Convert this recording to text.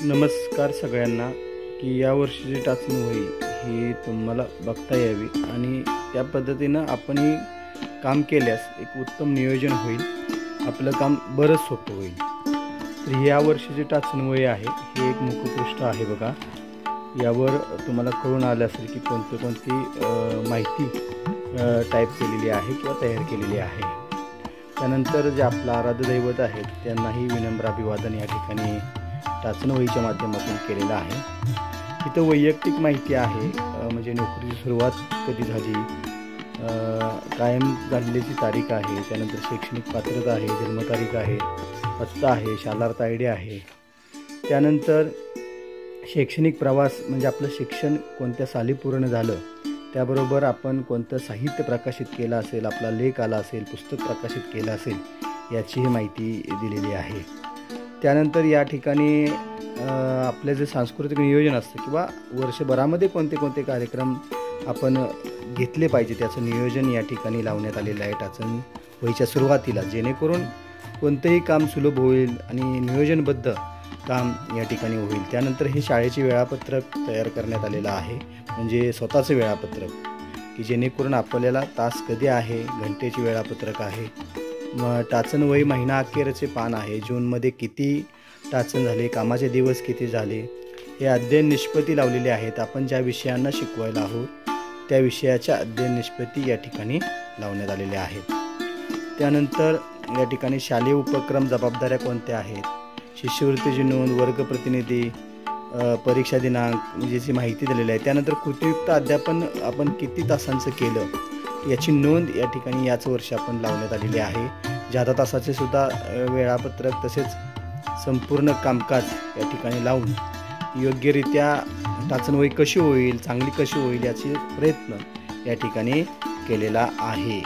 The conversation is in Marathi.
नमस्कार सगळ्यांना की या वर्षीची टाचणी होईल ही तुम्हाला बघता यावी आणि त्या पद्धतीनं आपण काम केल्यास एक उत्तम नियोजन होईल, आपलं काम बरंच सोपं होईल। तर या वर्षीची टाचणी वय आहे, हे एक मुखपृष्ठ आहे बघा। यावर तुम्हाला कळून आलं असेल की कोणती माहिती टाईप केलेली आहे किंवा तयार केलेली आहे। त्यानंतर जे आपलं आराध्य दैवत आहेत त्यांनाही विनम्र अभिवादन या ठिकाणी टाचणी वहीच्या माध्यमातून केलेलं आहे। इथं वैयक्तिक माहिती आहे, म्हणजे नोकरीची सुरुवात कधी झाली, कायम झालेली तारीख आहे, त्यानंतर शैक्षणिक पात्रता आहे, जन्मतारीख आहे, पत्ता आहे, शालार्थ आय डी आहे, त्यानंतर शैक्षणिक प्रवास म्हणजे आपलं शिक्षण कोणत्या साली पूर्ण झालं, त्याबरोबर आपण कोणतं साहित्य प्रकाशित केलं असेल, आपला लेख आला असेल, पुस्तक प्रकाशित केलं असेल याचीही माहिती दिलेली आहे। त्यानंतर या ठिकाणी आपले जे सांस्कृतिक नियोजन असतं किंवा वर्षभरामध्ये कोणते कार्यक्रम आपण घेतले पाहिजे त्याचं नियोजन या ठिकाणी लावण्यात आलेलं आहे टाचणी वहीच्या सुरुवातीला, जेणेकरून कोणतंही काम सुलभ होईल आणि नियोजनबद्ध काम या ठिकाणी होईल। त्यानंतर हे शाळेचे वेळापत्रक तयार करण्यात आलेलं आहे, म्हणजे स्वतःचं वेळापत्रक की जेणेकरून आपल्याला तास कधी आहे, घंटेचे वेळापत्रक आहे, मग टाचण वही महिना अखेरचे पान आहे, जूनमध्ये किती टाचण झाले, कामाचे दिवस किती झाले, हे अध्ययन निष्पत्ती लावलेले आहेत। आपण ज्या विषयांना शिकवायला आहोत त्या विषयाच्या अध्ययन निष्पत्ती या ठिकाणी लावण्यात आलेल्या आहेत। त्यानंतर या ठिकाणी शालेय उपक्रम जबाबदाऱ्या कोणत्या आहेत, शिष्यवृत्तीची नोंद, वर्ग प्रतिनिधी, परीक्षा दिनांक म्हणजे जी माहिती दिलेली आहे। त्यानंतर कृतीयुक्त अध्यापन आपण किती तासांचं केलं याची नोंद या ठिकाणी याच वर्षी आपण लावण्यात आलेली आहे। जादा तासाचे सुद्धा वेळापत्रक तसेच संपूर्ण कामकाज या ठिकाणी लावून योग्यरित्या टाचण वही कशी होईल, चांगली कशी होईल याचे प्रयत्न या ठिकाणी केलेला आहे।